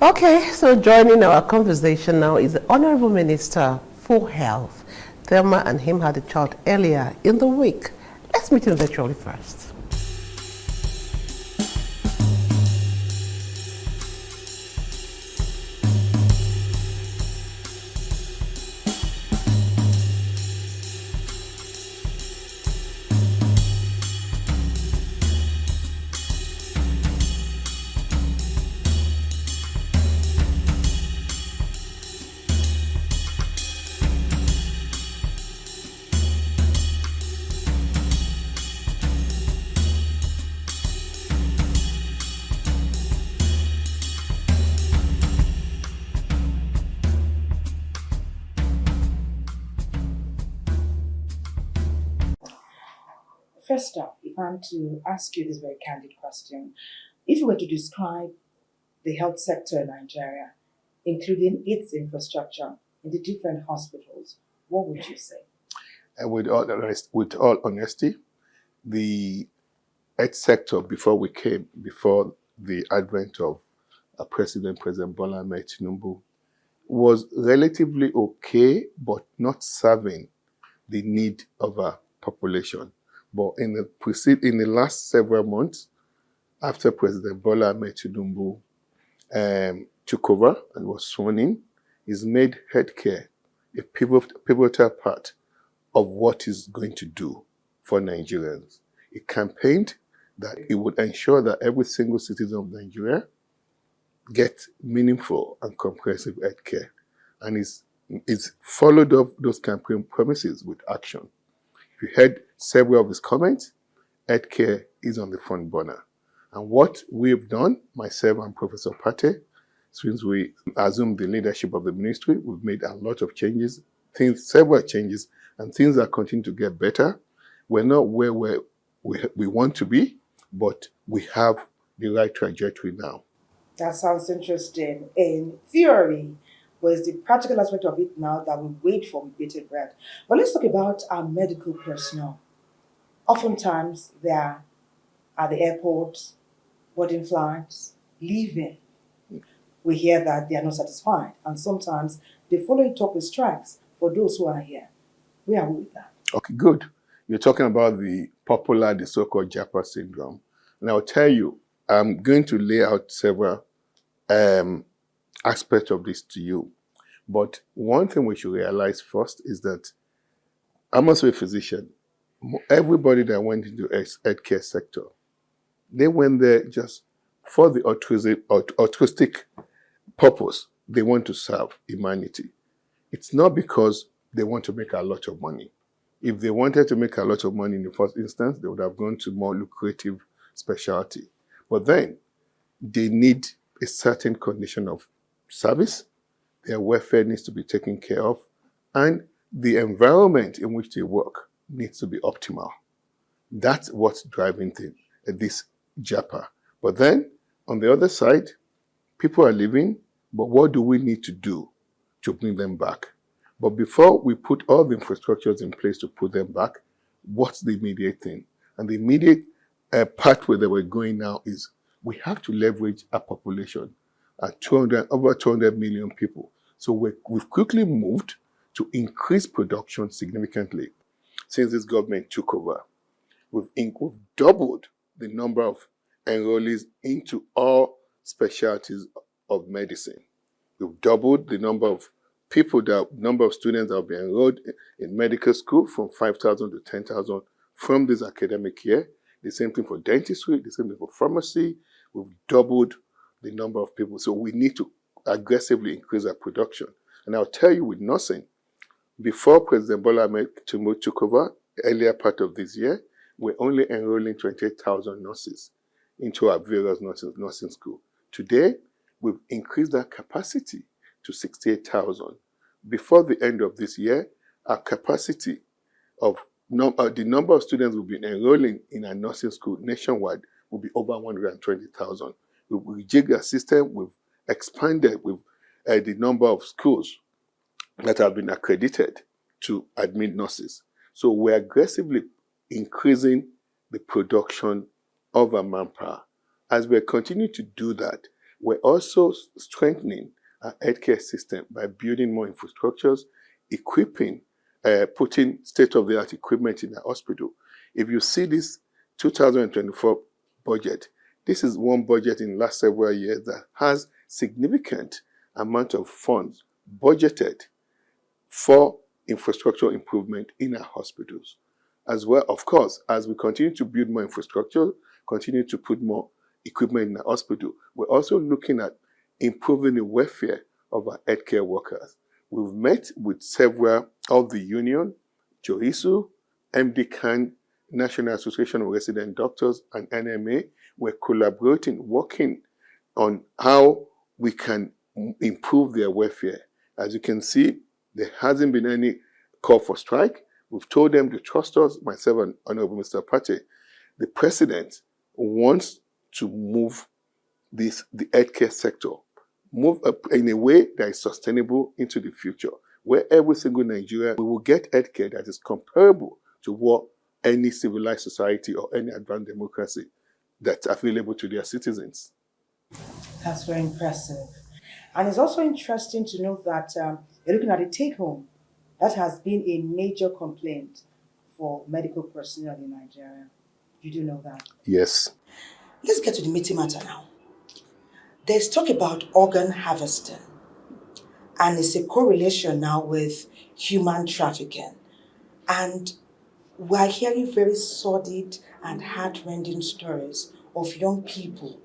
Okay, so joining our conversation now is the Honorable Minister for Health. Thelma and him had a chat earlier in the week. Let's meet him virtually first. First up, if I'm to ask you this very candid question, if you were to describe the health sector in Nigeria, including its infrastructure in the different hospitals, what would you say? And with all honesty, the health sector before the advent of President Bola Ahmed Tinubu, was relatively okay, but not serving the need of our population. But in the last several months, after President Bola Ahmed Tinubu took over and was sworn in, he's made healthcare a pivotal part of what he's going to do for Nigerians. He campaigned that he would ensure that every single citizen of Nigeria gets meaningful and comprehensive healthcare. And he's followed up those campaign promises with action. If you heard several of his comments, healthcare is on the front burner. And what we've done, myself and Professor Pate, since we assumed the leadership of the ministry, we've made a lot of changes, several changes, and things are continuing to get better. We're not where we want to be, but we have the right trajectory now. That sounds interesting in theory, but it's the practical aspect of it now that we wait for with bated breath. But let's talk about our medical personnel. Oftentimes, they are at the airports, boarding flights, leaving. We hear that they are not satisfied, and sometimes they follow it up with strikes for those who are here. Where are we with that? Okay, good. You're talking about the so-called JAPA syndrome. And I'll tell you, I'm going to lay out several aspects of this to you. But one thing we should realize first is that I'm also a physician. Everybody that went into the healthcare sector, they went there just for the altruistic purpose. They want to serve humanity. It's not because they want to make a lot of money. If they wanted to make a lot of money in the first instance, they would have gone to more lucrative specialty. But then they need a certain condition of service. Their welfare needs to be taken care of, and the environment in which they work needs to be optimal. That's what's driving this JAPA. But then, on the other side, people are leaving, but what do we need to do to bring them back? But before we put all the infrastructures in place to put them back, what's the immediate thing? And the immediate pathway that we're going now is we have to leverage our population at over 200 million people. So we've quickly moved to increase production significantly since this government took over. We've doubled the number of enrollees into all specialties of medicine. We've doubled the number of students that have been enrolled in medical school from 5,000 to 10,000 from this academic year. The same thing for dentistry, the same thing for pharmacy. We've doubled the number of people. So we need to aggressively increase our production. And I'll tell you with nursing, before President Bola Ahmed Tinubu took over, earlier part of this year, we're only enrolling 28,000 nurses into our various nursing school. Today, we've increased that capacity to 68,000. Before the end of this year, our capacity of the number of students we've been enrolling in our nursing school nationwide will be over 120,000. We've rejigged our system, we've expanded with the number of schools that have been accredited to admit nurses. So we're aggressively increasing the production of our manpower. As we continue to do that, We're also strengthening our healthcare system by building more infrastructures, equipping, putting state-of-the-art equipment in the hospital. If you see this 2024 budget, this is one budget in the last several years that has significant amount of funds budgeted for infrastructure improvement in our hospitals. As well, of course, as we continue to build more infrastructure, continue to put more equipment in the hospital, we're also looking at improving the welfare of our healthcare workers. We've met with several of the union, JOISU, MDCAN, National Association of Resident Doctors, and NMA. We're collaborating, working on how we can improve their welfare. As you can see, there hasn't been any call for strike. We've told them to trust us, myself and Honorable Mr. Pate. The president wants to move the healthcare sector, move up in a way that is sustainable into the future, where every single Nigerian will get healthcare that is comparable to what any civilized society or any advanced democracy that's available to their citizens. That's very impressive. And it's also interesting to note that you're looking at the take home. That has been a major complaint for medical personnel in Nigeria. You do know that? Yes. Let's get to the meaty matter now. There's talk about organ harvesting, and it's a correlation now with human trafficking. And we're hearing very sordid and heart-rending stories of young people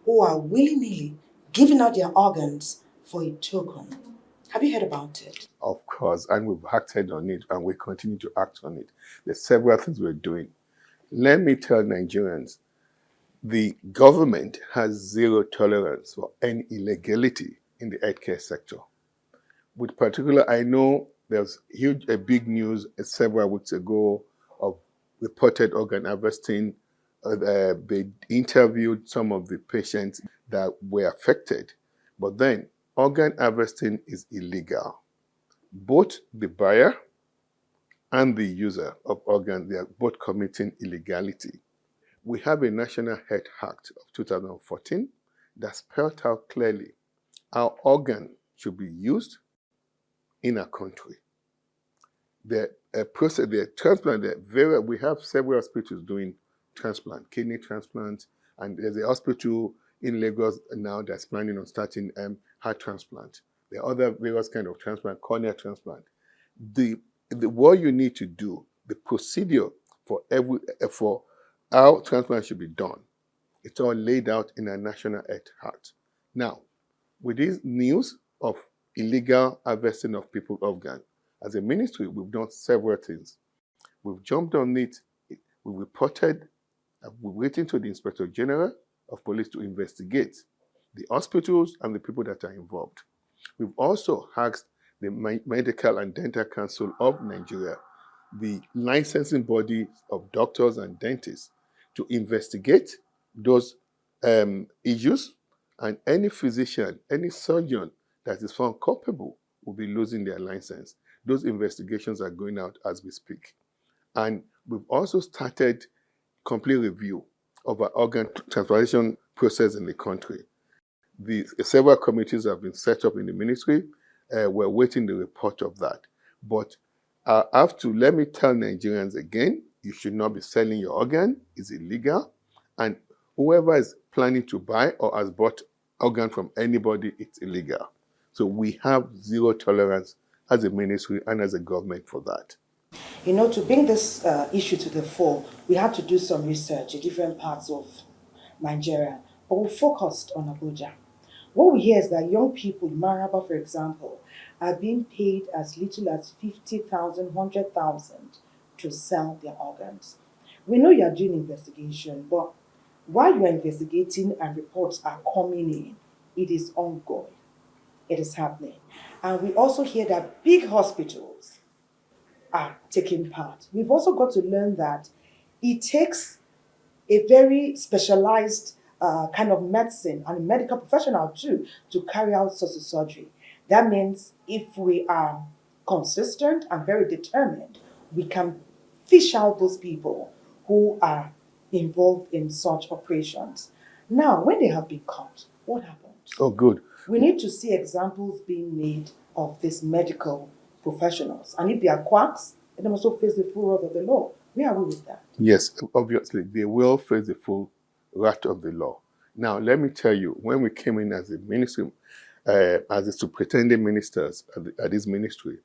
who are willy-nilly giving out their organs for a token. Have you heard about it? Of course, and we've acted on it, and we continue to act on it. There's several things we're doing. Let me tell Nigerians, the government has zero tolerance for any illegality in the healthcare sector. With particular, I know there's a big news several weeks ago of reported organ harvesting. They interviewed some of the patients that were affected, but then organ harvesting is illegal. Both the buyer and the user of organs, they are both committing illegality. We have a National Health Act of 2014 that spelled out clearly how organ should be used in a country. The transplant, we have several hospitals doing transplant, kidney transplant, and there's a hospital in Lagos now that's planning on starting heart transplant. There are other various kind of transplant, cornea transplant. What you need to do, the procedure for how transplant should be done, it's all laid out in a National Health Act. Now, with this news of illegal harvesting of people's organs, as a ministry, we've done several things. We've jumped on it. We've reported. We're waiting to the Inspector General of Police to investigate the hospitals and the people that are involved. We've also asked the Medical and Dental Council of Nigeria, the licensing body of doctors and dentists, to investigate those issues, and any physician, any surgeon that is found culpable will be losing their license. Those investigations are going out as we speak. And we've also started complete review of our organ transplantation process in the country. Several committees have been set up in the ministry. We're waiting the report of that. But let me tell Nigerians again, you should not be selling your organ. It's illegal. And whoever is planning to buy or has bought organ from anybody, it's illegal. So we have zero tolerance as a ministry and as a government for that. You know, to bring this issue to the fore, we had to do some research in different parts of Nigeria, but we focused on Abuja. What we hear is that young people in Maraba, for example, are being paid as little as 50,000, 100,000 to sell their organs. We know you are doing investigation, but while you are investigating and reports are coming in, it is ongoing. It is happening. And we also hear that big hospitals are taking part. We've also got to learn that it takes a very specialized kind of medicine and a medical professional too to carry out such a surgery. That means if we are consistent and very determined, we can fish out those people who are involved in such operations. Now, when they have been caught, what happens? Oh, good. We need to see examples being made of these medical professionals. And if they are quacks, then they must also face the full wrath of the law. Where are we with that? Yes, obviously, they will face the full wrath of the law. Now, let me tell you, when we came in as a ministry, as the superintendent ministers at this ministry,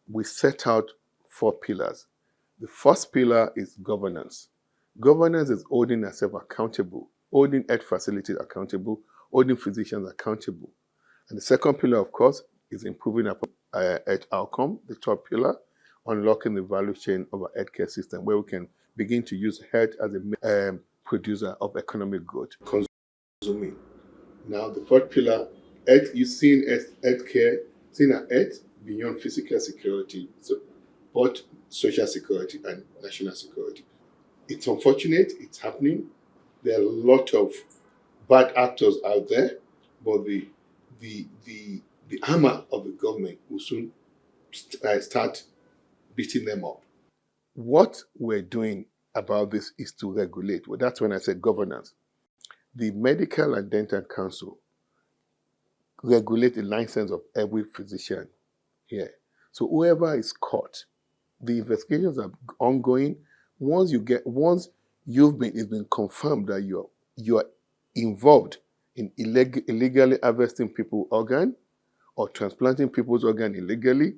we set out 4 pillars. The first pillar is governance. Governance is holding ourselves accountable, holding health facilities accountable, holding physicians accountable. And the second pillar, of course, is improving our health outcome. The third pillar, unlocking the value chain of our healthcare system, where we can begin to use health as a producer of economic growth. Consuming. Now, the fourth pillar, health, you've seen healthcare, seeing our health beyond physical security, so both social security and national security. It's unfortunate, it's happening. There are a lot of bad actors out there, but the hammer of the government will soon start beating them up. What we're doing about this is to regulate. Well, that's when I said governance. The Medical and Dental Council regulate the license of every physician here. So whoever is caught, the investigations are ongoing. Once it's been confirmed that you are involved in illegally harvesting people's organ or transplanting people's organ illegally,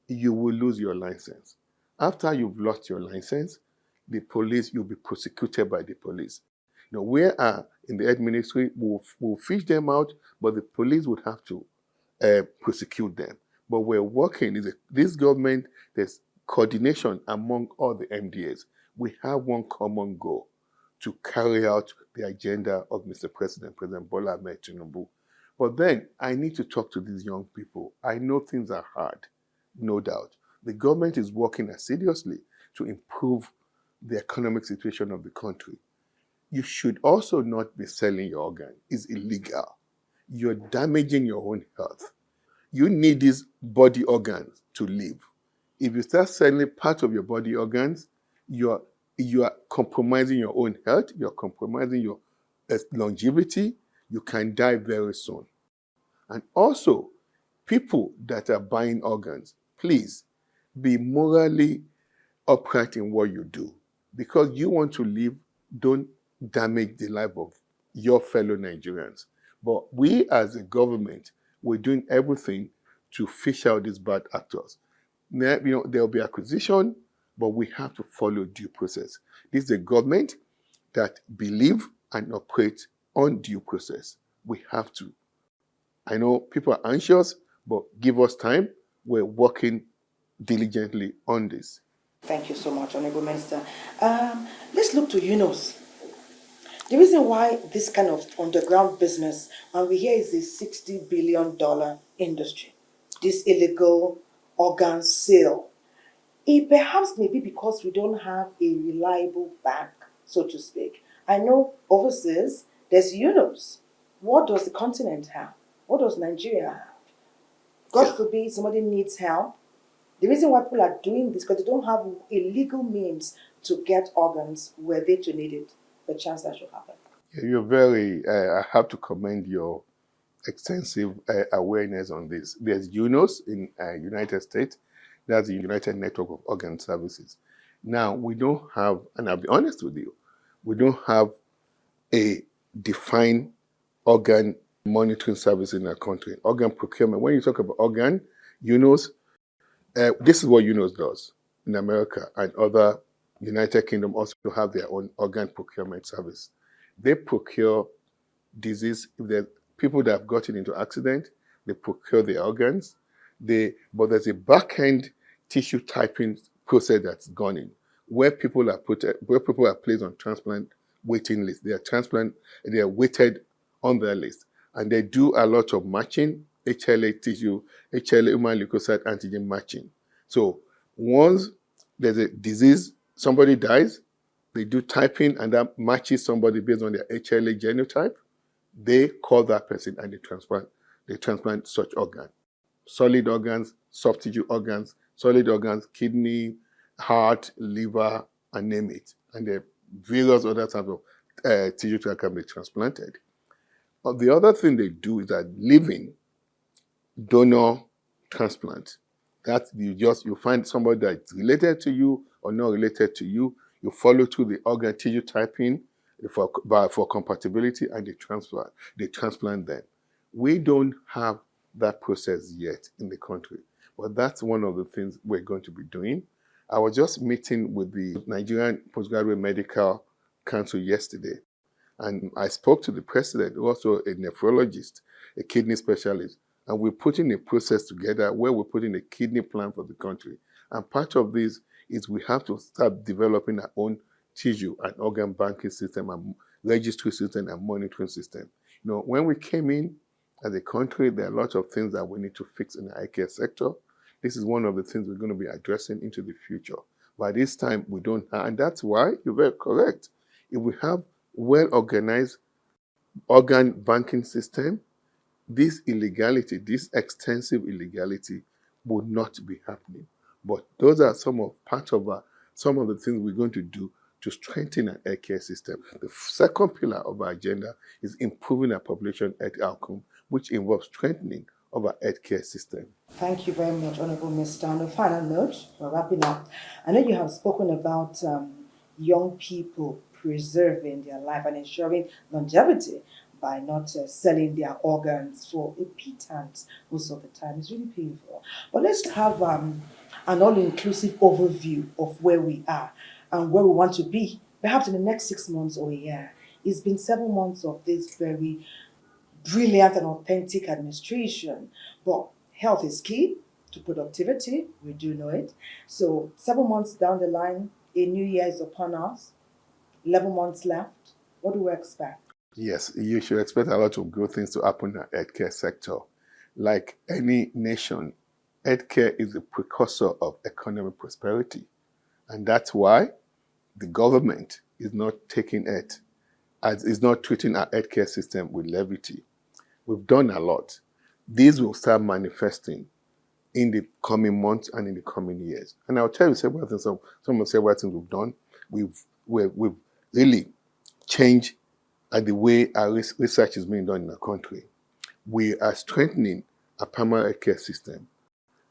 you will lose your license. After you've lost your license, you'll be prosecuted by the police. We are in the health ministry, we'll fish them out, but the police would have to prosecute them. But we're working, this government, there's coordination among all the MDAs. We have one common goal: to carry out the agenda of Mr. President Bola Ahmed Tinubu. But then I need to talk to these young people. I know things are hard, no doubt. The government is working assiduously to improve the economic situation of the country. You should also not be selling your organ. It's illegal. You're damaging your own health. You need these body organs to live. If you start selling part of your body organs, you are compromising your own health, you're compromising your longevity, you can die very soon. And also, people that are buying organs, please be morally upright in what you do. Because you want to live, don't damage the life of your fellow Nigerians. But we as a government, we're doing everything to fish out these bad actors. There will be acquisition, but we have to follow due process. This is a government that believe and operate on due process. We have to. I know people are anxious, but give us time. We're working diligently on this. Thank you so much, Honorable Minister. Let's look to Yunus. The reason why this kind of underground business, and we hear, is a $60 billion industry, this illegal organ sale, it perhaps may be because we don't have a reliable bank, so to speak. I know overseas, there's Yunus. What does the continent have? What does Nigeria have? God forbid somebody needs help. The reason why people are doing this is because they don't have a legal means to get organs where they to need it. The chance that should happen. I have to commend your extensive awareness on this. There's UNOS in United States. That's the United Network of Organ Services. Now, we don't have, and I'll be honest with you, we don't have a defined organ monitoring service in our country. Organ procurement. When you talk about organ, UNOS, this is what UNOS does in America, and other United Kingdom also have their own organ procurement service. They procure disease. If there are people that have gotten into accident, they procure the organs. But there's a back-end tissue typing process that's gone in, where people are placed on transplant waiting list. They are weighted on their list, and they do a lot of matching, HLA tissue, HLA human leukocyte antigen matching. So once there's a disease, somebody dies, they do typing, and that matches somebody based on their HLA genotype. They call that person and they transplant such organ. Solid organs, soft tissue organs, solid organs, kidney, heart, liver, and name it. And there are various other types of tissue that can be transplanted. The other thing they do is that living donor transplant. That you find somebody that's related to you or not related to you. You follow through the organ tissue typing for compatibility, and they transplant them. We don't have that process yet in the country, but that's one of the things we're going to be doing. I was just meeting with the Nigerian Postgraduate Medical Council yesterday, and I spoke to the president, also a nephrologist, a kidney specialist, and we're putting a process together where we're putting a kidney plan for the country. And part of this is we have to start developing our own tissue and organ banking system and registry system and monitoring system. When we came in as a country, there are lots of things that we need to fix in the eye care sector. This is one of the things we're going to be addressing into the future. By this time, we don't have, and that's why you're very correct. If we have well-organized organ banking system, this illegality, this extensive illegality would not be happening. But those are some of the things we're going to do to strengthen our healthcare system. The second pillar of our agenda is improving our population health outcome, which involves strengthening of our healthcare system. Thank you very much, Honorable Mr. On a final note, we're wrapping up. I know you have spoken about young people preserving their life and ensuring longevity by not selling their organs for a pittance most of the time. It's really painful. But let's have an all-inclusive overview of where we are and where we want to be, perhaps in the next 6 months or a year. It's been 7 months of this very brilliant and authentic administration, but health is key to productivity. We do know it. So 7 months down the line, a new year is upon us. 11 months left. What do we expect? Yes, you should expect a lot of good things to happen in the healthcare sector. Like any nation, healthcare is a precursor of economic prosperity. And that's why the government is not treating our healthcare system with levity. We've done a lot. These will start manifesting in the coming months and in the coming years. And I'll tell you several things. Some of the several things we've done. We've really changed the way our research is being done in the country. We are strengthening our primary healthcare system.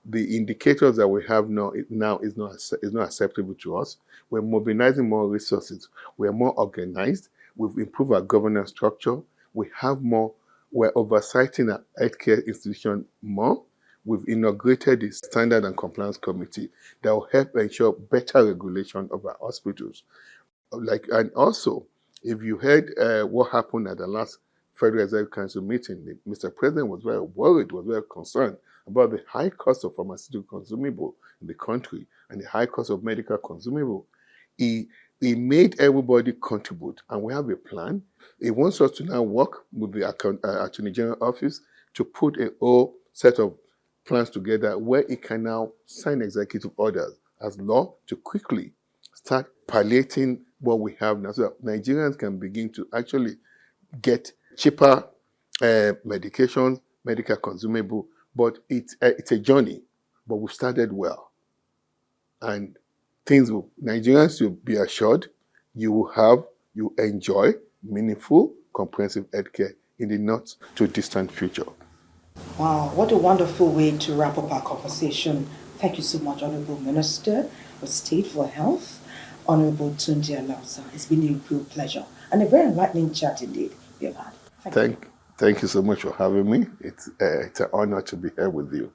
The indicators that we have now is not acceptable to us. We're mobilizing more resources. We're more organized. We've improved our governance structure. We're oversighting our healthcare institution more. We've inaugurated the Standard and Compliance Committee that will help ensure better regulation of our hospitals. And also, if you heard what happened at the last Federal Executive Council meeting, Mr. President was very worried, was very concerned about the high cost of pharmaceutical consumable in the country and the high cost of medical consumable. He made everybody contribute, and we have a plan. He wants us to now work with the Attorney General Office to put a whole set of plans together where he can now sign executive orders as law to quickly start palliating what we have now, so that Nigerians can begin to actually get cheaper medications, medical consumable. But it's a journey, but we started well. And Nigerians will be assured you enjoy meaningful, comprehensive healthcare in the not too distant future. Wow, what a wonderful way to wrap up our conversation. Thank you so much, Honorable Minister of State for Health, Honorable Tunji Alausa. It's been a real pleasure and a very enlightening chat indeed we have had. Thank you so much for having me. It's an honor to be here with you.